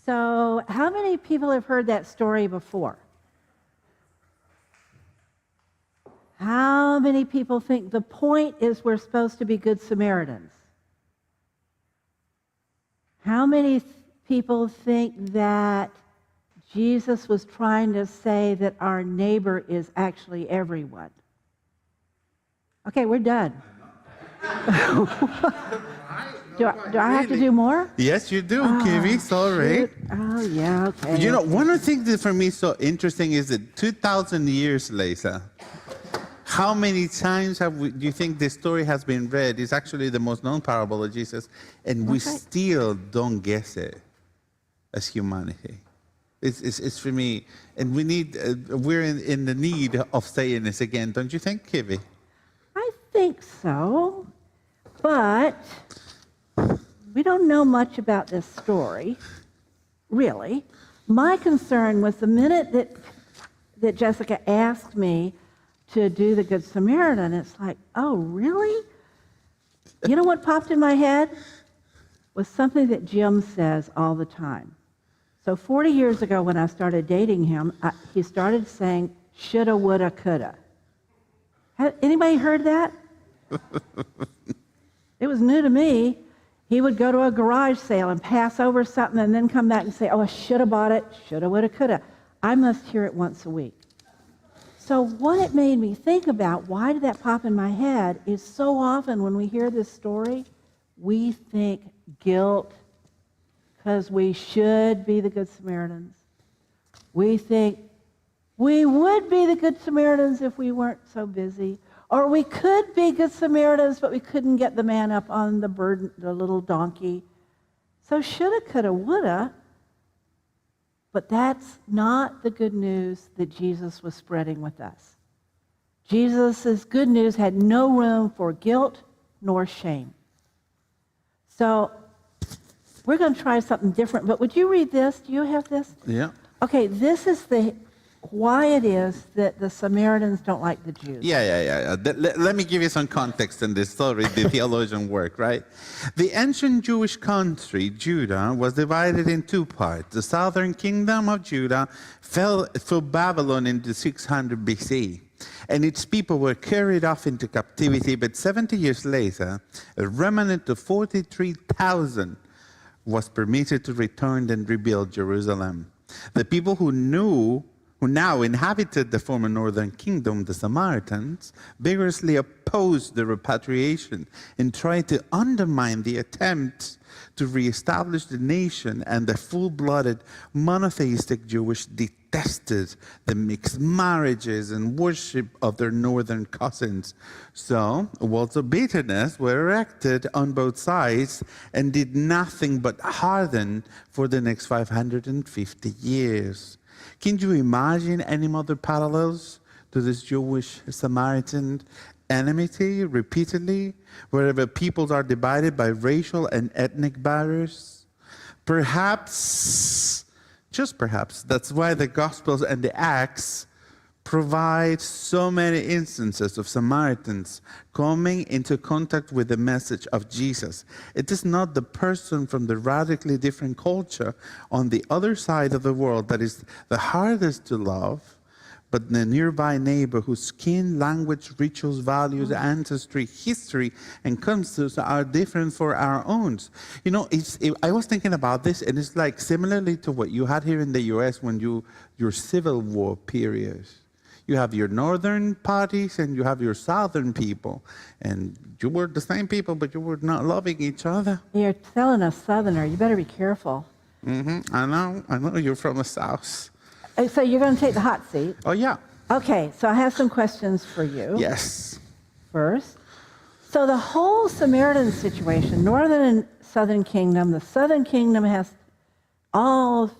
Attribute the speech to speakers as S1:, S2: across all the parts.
S1: So how many people have heard that story before? How many people think the point is we're supposed to be Good Samaritans? How many people think that Jesus was trying to say that our neighbor is actually everyone? Okay, we're done. Do I have to do more?
S2: Yes, you do, Kibbie. Sorry.
S1: Oh, yeah, okay.
S2: You know, one of the things that for me is so interesting is that 2,000 years later, how many times do you think this story has been read? It's actually the most known parable of Jesus, and we still don't guess it as humanity. It's for me, and we're in the need of saying this again, don't you think, Kibbie?
S1: I think so, but we don't know much about this story, really. My concern was the minute that Jessica asked me to do the Good Samaritan, it's like, oh, really? You know what popped in my head? Was something that Jim says all the time. So 40 years ago when I started dating him, he started saying, shoulda, woulda, coulda. Anybody heard that? It was new to me. He would go to a garage sale and pass over something and then come back and say, oh, I should have bought it, shoulda, woulda, coulda. I must hear it once a week. So what it made me think about, why did that pop in my head, is so often when we hear this story, we think guilt because we should be the Good Samaritans. We think we would be the Good Samaritans if we weren't so busy. Or we could be Good Samaritans, but we couldn't get the man up on the little donkey. So shoulda, coulda, woulda. But that's not the good news that Jesus was spreading with us. Jesus' good news had no room for guilt nor shame. So we're going to try something different. But would you read this? Do you have this?
S2: Yeah.
S1: Okay, this is why it is that the Samaritans don't like the Jews.
S2: Yeah. Let me give you some context in this story, the theologian work, right? The ancient Jewish country, Judah, was divided in two parts. The southern kingdom of Judah fell to Babylon in the 600 BC, and its people were carried off into captivity. But 70 years later, a remnant of 43,000 was permitted to return and rebuild Jerusalem. The people who now inhabited the former northern kingdom, the Samaritans, vigorously opposed the repatriation and tried to undermine the attempt to reestablish the nation, and the full-blooded monotheistic Jewish detested the mixed marriages and worship of their northern cousins. So walls of bitterness were erected on both sides and did nothing but harden for the next 550 years. Can you imagine any other parallels to this Jewish-Samaritan enmity repeatedly, wherever peoples are divided by racial and ethnic barriers? Perhaps, just perhaps, that's why the Gospels and the Acts provide so many instances of Samaritans coming into contact with the message of Jesus. It is not the person from the radically different culture on the other side of the world that is the hardest to love, but the nearby neighbor whose skin, language, rituals, values, ancestry, history, and customs are different for our own. You know, I was thinking about this, and it's like similarly to what you had here in the U.S. when your Civil War period. You have your northern parties and you have your southern people. And you were the same people, but you were not loving each other.
S1: You're telling a southerner, you better be careful.
S2: Mm-hmm. I know you're from the south.
S1: So you're going to take the hot seat.
S2: Oh, yeah.
S1: Okay, so I have some questions for you.
S2: Yes.
S1: First, so the whole Samaritan situation, northern and southern kingdom, the southern kingdom has all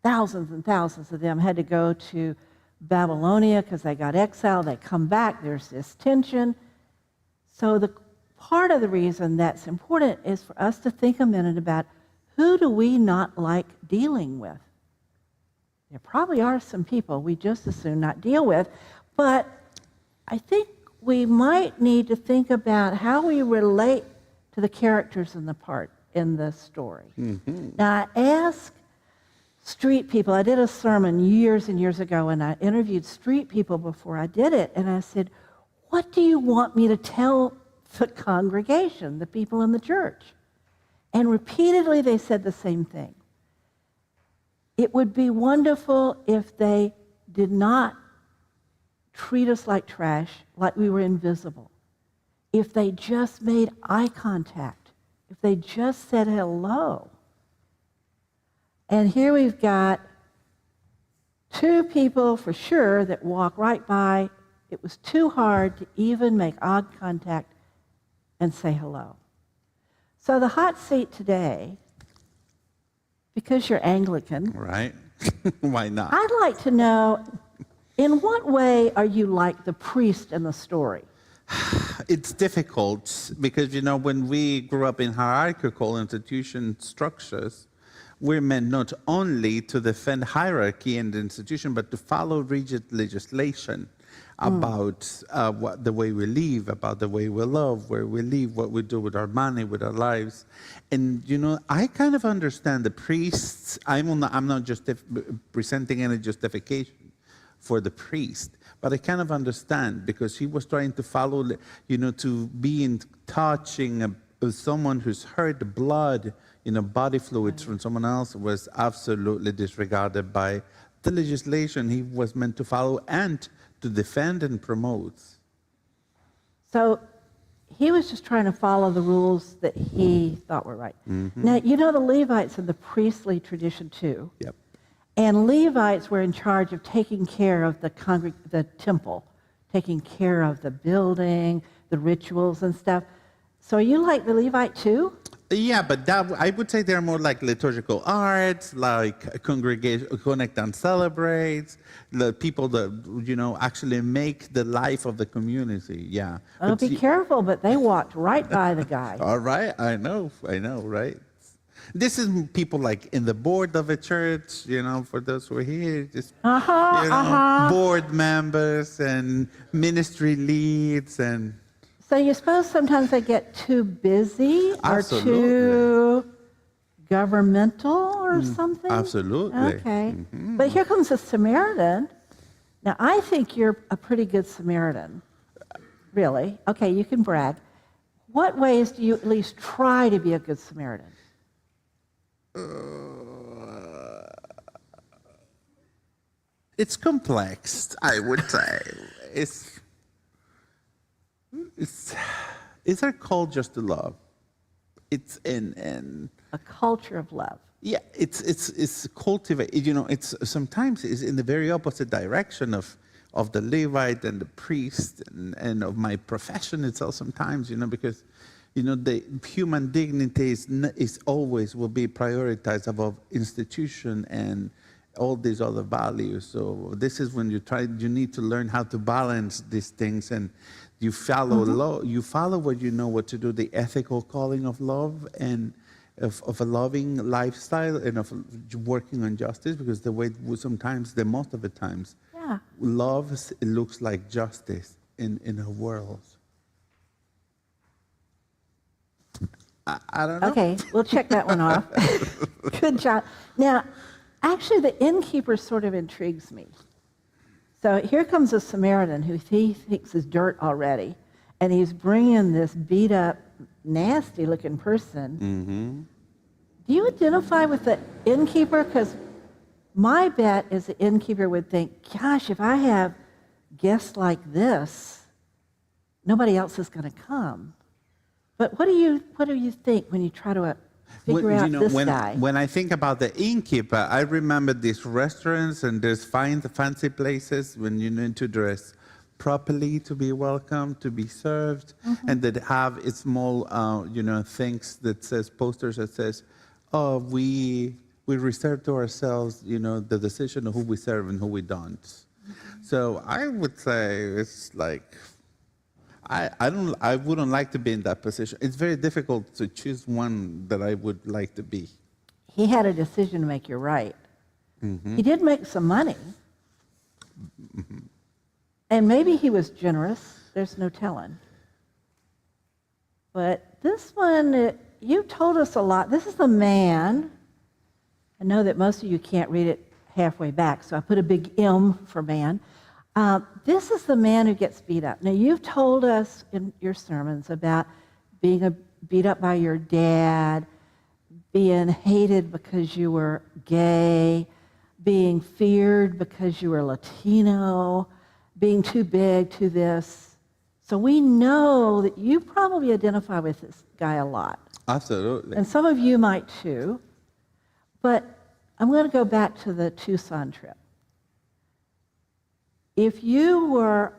S1: thousands and thousands of them had to go to Babylonia because they got exiled. They come back. There's this tension. So the part of the reason that's important is for us to think a minute about who do we not like dealing with. There probably are some people we just as soon not deal with, but I think we might need to think about how we relate to the characters in the story. Mm-hmm. Now I ask street people. I did a sermon years and years ago, and I interviewed street people before I did it, and I said, what do you want me to tell the congregation, the people in the church? And repeatedly they said the same thing. It would be wonderful if they did not treat us like trash, like we were invisible. If they just made eye contact, if they just said hello. And here we've got two people for sure that walk right by. It was too hard to even make eye contact and say hello. So the hot seat today, because you're Anglican.
S2: Right? Why not?
S1: I'd like to know, in what way are you like the priest in the story?
S2: It's difficult because, when we grew up in hierarchical institution structures, we're meant not only to defend hierarchy in the institution, but to follow rigid legislation about the way we live, about the way we love, where we live, what we do with our money, with our lives. And, I kind of understand the priests. I'm not just presenting any justification for the priest, but I kind of understand because he was trying to follow, to be in touching with someone who's heard the blood, body fluids from someone else was absolutely disregarded by the legislation he was meant to follow and to defend and promote.
S1: So he was just trying to follow the rules that he thought were right.
S2: Mm-hmm.
S1: Now, the Levites in the priestly tradition too.
S2: Yep.
S1: And Levites were in charge of taking care of the temple, taking care of the building, the rituals and stuff. So are you like the Levite too?
S2: Yeah, but I would say they're more like liturgical arts, like congregation, connect and celebrate, the people that, actually make the life of the community, yeah.
S1: Oh, be careful, but they walked right by the guy.
S2: All right, I know, right? This is people like in the board of a church, for those who are here, just, board members and ministry leads and...
S1: So you suppose sometimes they get too busy or too governmental or something?
S2: Absolutely.
S1: Okay. Mm-hmm. But here comes a Samaritan. Now, I think you're a pretty good Samaritan. Really. Okay, you can brag. What ways do you at least try to be a good Samaritan?
S2: It's complex, I would say. It's our call just to love. It's in
S1: a culture of love.
S2: Yeah, it's cultivate. It's sometimes it's in the very opposite direction of the Levite and the priest and of my profession itself. Sometimes, because the human dignity is always will be prioritized above institution and all these other values. So this is when you need to learn how to balance these things, and you follow law. You follow what to do, the ethical calling of love and of a loving lifestyle and of working on justice, because the way sometimes, most of the times, love looks like justice in a world. I don't know.
S1: Okay, we'll check that one off. Good job. Now, actually, the innkeeper sort of intrigues me. So here comes a Samaritan who he thinks is dirt already, and he's bringing this beat-up, nasty-looking person.
S2: Mm-hmm.
S1: Do you identify with the innkeeper? Because my bet is the innkeeper would think, gosh, if I have guests like this, nobody else is going to come. But what do you think when you try to figure out this guy?
S2: When I think about the innkeeper, I remember these restaurants and there's fancy places when you need to dress properly to be welcome, to be served, and that have small, things that says, posters that says, oh, we reserve to ourselves, the decision of who we serve and who we don't. So I would say it's like, I wouldn't like to be in that position. It's very difficult to choose one that I would like to be.
S1: He had a decision to make, you're right.
S2: Mm-hmm.
S1: He did make some money. Mm-hmm. And maybe he was generous. There's no telling. But this one, you told us a lot. This is the man I know that most of you can't read it halfway back, so I put a big M for man. This is the man who gets beat up. Now, you've told us in your sermons about being beat up by your dad, being hated because you were gay, being feared because you were Latino, being too big, too this. So we know that you probably identify with this guy a lot.
S2: Absolutely.
S1: And some of you might too. But I'm going to go back to the Tucson trip. If you were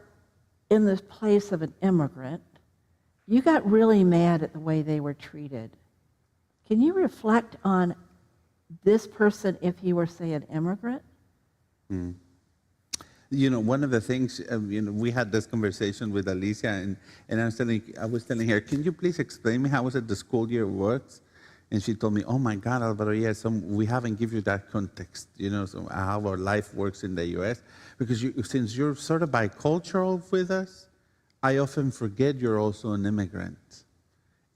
S1: in the place of an immigrant, you got really mad at the way they were treated. Can you reflect on this person if he were, say, an immigrant?
S2: Mm. You know, one of the things, we had this conversation with Alicia, and I was telling her, can you please explain me how is it the school year works? And she told me, oh my God, Álvaro, yes, we haven't given you that context, so how our life works in the U.S. Because since you're sort of bicultural with us, I often forget you're also an immigrant.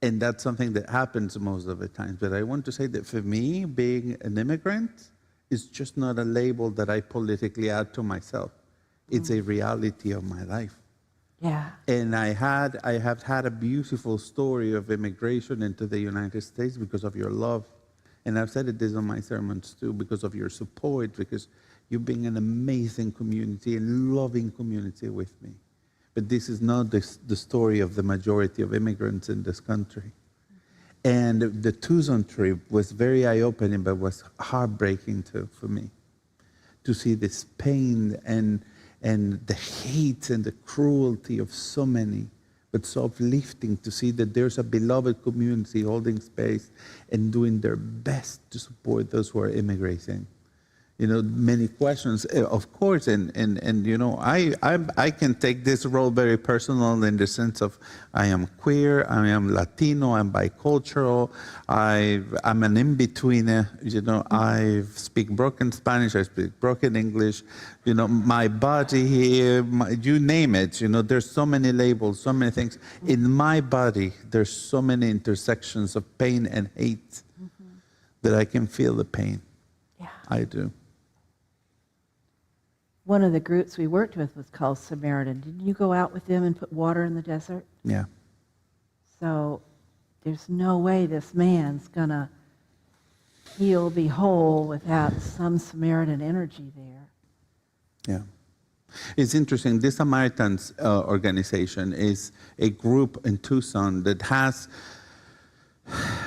S2: And that's something that happens most of the time. But I want to say that for me, being an immigrant is just not a label that I politically add to myself. It's a reality of my life.
S1: Yeah.
S2: And I have had a beautiful story of immigration into the United States because of your love. And I've said this on my sermons too, because of your support, because you've been an amazing community and loving community with me. But this is not the story of the majority of immigrants in this country. And the Tucson trip was very eye-opening, but was heartbreaking too for me, to see this pain and the hate and the cruelty of so many, but so uplifting to see that there's a beloved community holding space and doing their best to support those who are immigrating. Many questions, of course, and I can take this role very personal in the sense of I am queer, I am Latino, I'm bicultural, I'm an in-betweener, I speak broken Spanish, I speak broken English, my body here, you name it, there's so many labels, so many things. In my body, there's so many intersections of pain and hate that I can feel the pain.
S1: Yeah.
S2: I do.
S1: One of the groups we worked with was called Samaritan. Didn't you go out with them and put water in the desert?
S2: Yeah.
S1: So there's no way this man's going to heal, be whole without some Samaritan energy there.
S2: Yeah. It's interesting. This Samaritans organization is a group in Tucson that has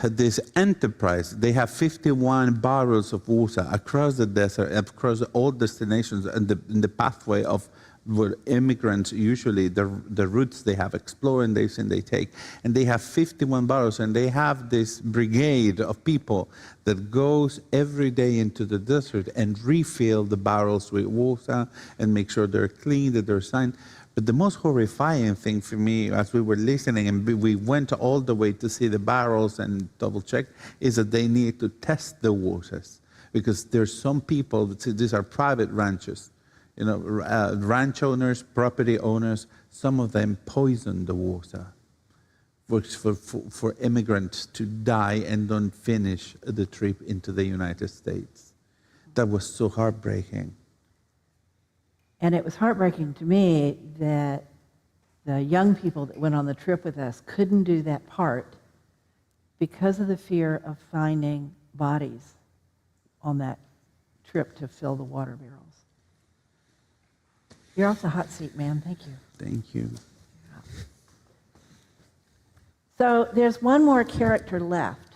S2: this enterprise. They have 51 barrels of water across the desert, across all destinations, and the pathway of where immigrants usually, the routes they have exploring this and they take. And they have 51 barrels, and they have this brigade of people that goes every day into the desert and refill the barrels with water and make sure they're clean, that they're signed. But the most horrifying thing for me, as we were listening and we went all the way to see the barrels and double check, is that they need to test the waters. Because there's some people, these are private ranches, ranch owners, property owners, some of them poison the water for immigrants to die and don't finish the trip into the United States. That was so heartbreaking.
S1: And it was heartbreaking to me that the young people that went on the trip with us couldn't do that part because of the fear of finding bodies on that trip to fill the water barrels. You're off the hot seat, man. Thank you.
S2: Thank you.
S1: So there's one more character left.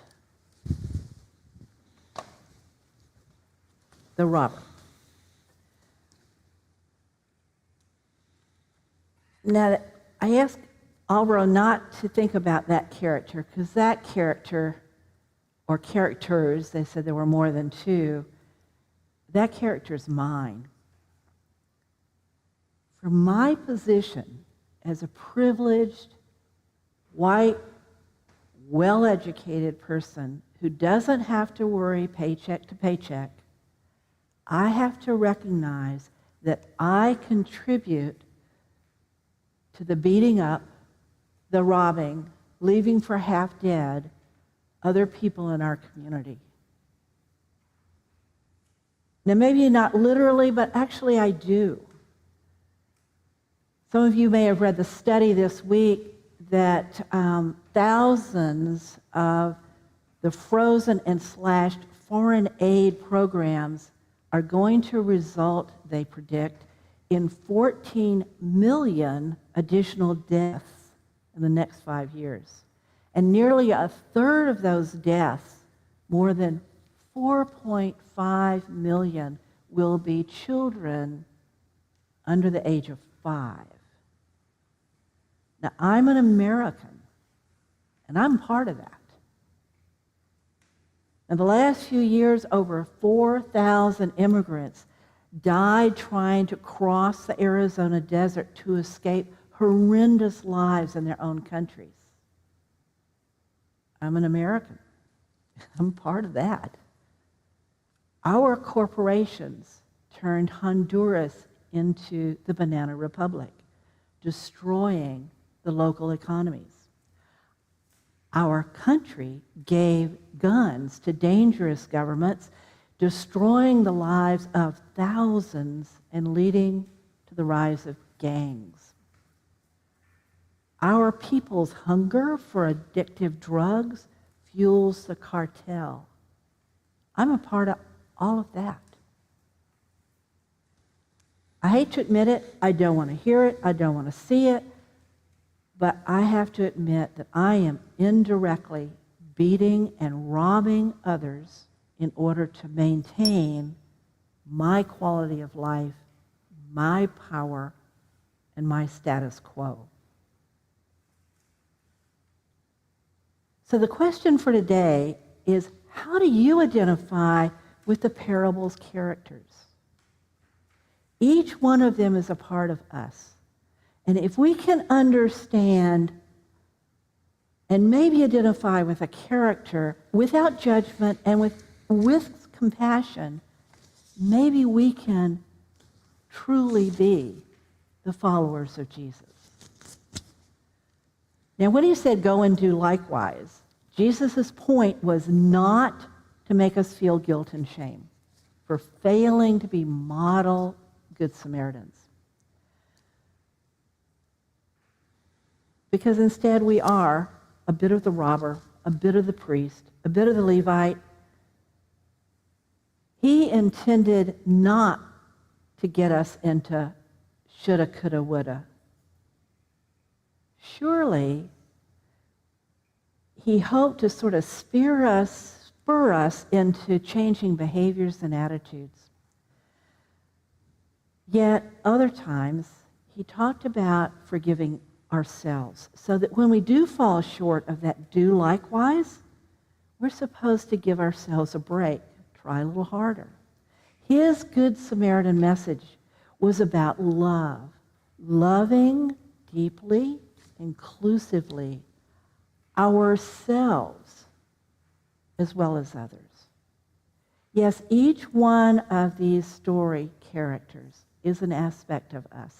S1: The robber. Now, I asked Álvaro not to think about that character, because that character, or characters, they said there were more than two, that character's mine. From my position as a privileged, white, well-educated person who doesn't have to worry paycheck to paycheck, I have to recognize that I contribute to the beating up, the robbing, leaving for half dead other people in our community. Now, maybe not literally, but actually I do. Some of you may have read the study this week that thousands of the frozen and slashed foreign aid programs are going to result, they predict, in 14 million additional deaths in the next 5 years. And nearly a third of those deaths, more than 4.5 million, will be children under the age of 5. Now, I'm an American, and I'm part of that. In the last few years, over 4,000 immigrants died trying to cross the Arizona desert to escape horrendous lives in their own countries. I'm an American. I'm part of that. Our corporations turned Honduras into the Banana Republic, destroying the local economies. Our country gave guns to dangerous governments, destroying the lives of thousands and leading to the rise of gangs. Our people's hunger for addictive drugs fuels the cartel. I'm a part of all of that. I hate to admit it. I don't want to hear it. I don't want to see it. But I have to admit that I am indirectly beating and robbing others in order to maintain my quality of life, my power, and my status quo. So the question for today is, how do you identify with the parable's characters? Each one of them is a part of us. And if we can understand and maybe identify with a character without judgment and with compassion, maybe we can truly be the followers of Jesus. Now, when he said, go and do likewise, Jesus' point was not to make us feel guilt and shame for failing to be model Good Samaritans. Because instead we are a bit of the robber, a bit of the priest, a bit of the Levite. He intended not to get us into shoulda, coulda, woulda. Surely, he hoped to sort of spur us into changing behaviors and attitudes. Yet, other times, he talked about forgiving ourselves, so that when we do fall short of that do likewise, we're supposed to give ourselves a break, try a little harder. His Good Samaritan message was about love, loving deeply, inclusively, ourselves as well as others. Yes, each one of these story characters is an aspect of us.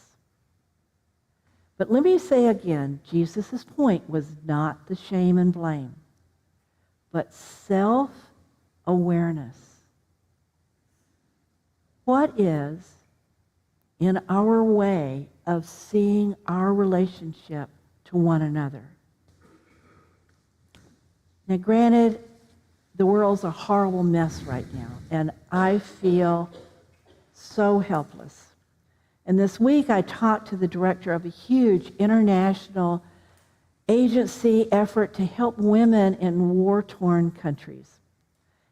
S1: But let me say again, Jesus' point was not the shame and blame, but self-awareness. What is in our way of seeing our relationship to one another? Now, granted, the world's a horrible mess right now, and I feel so helpless. And this week I talked to the director of a huge international agency effort to help women in war-torn countries.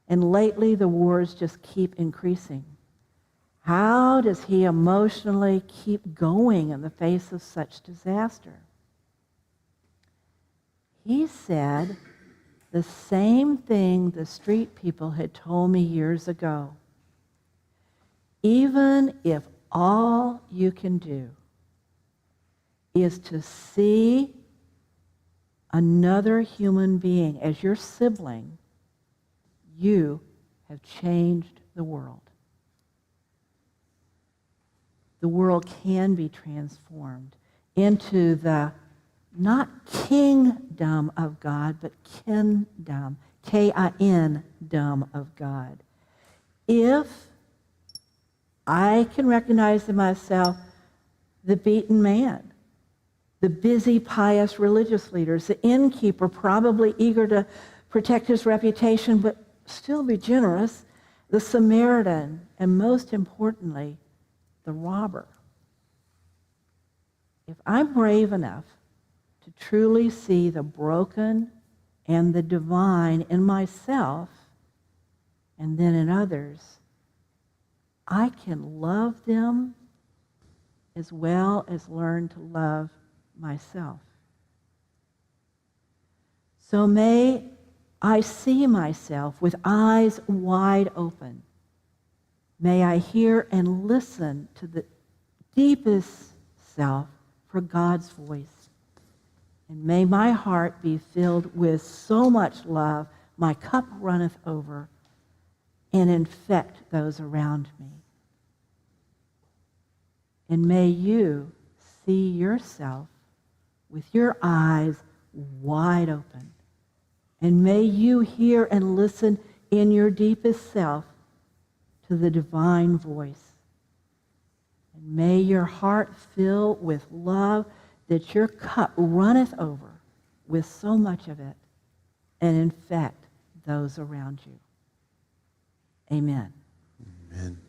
S1: And lately the wars just keep increasing. How does he emotionally keep going in the face of such disaster? He said the same thing the street people had told me years ago. Even if all you can do is to see another human being as your sibling, you have changed the world. The world can be transformed into the not kingdom of God, but kindom, K-I-N-dom of God. If I can recognize in myself the beaten man, the busy, pious religious leaders, the innkeeper probably eager to protect his reputation but still be generous, the Samaritan, and most importantly, the robber. If I'm brave enough to truly see the broken and the divine in myself and then in others, I can love them as well as learn to love myself. So may I see myself with eyes wide open. May I hear and listen to the deepest self for God's voice. And may my heart be filled with so much love, my cup runneth over, and infect those around me. And may you see yourself with your eyes wide open. And may you hear and listen in your deepest self to the divine voice. And may your heart fill with love that your cup runneth over with so much of it and infect those around you. Amen.
S2: Amen.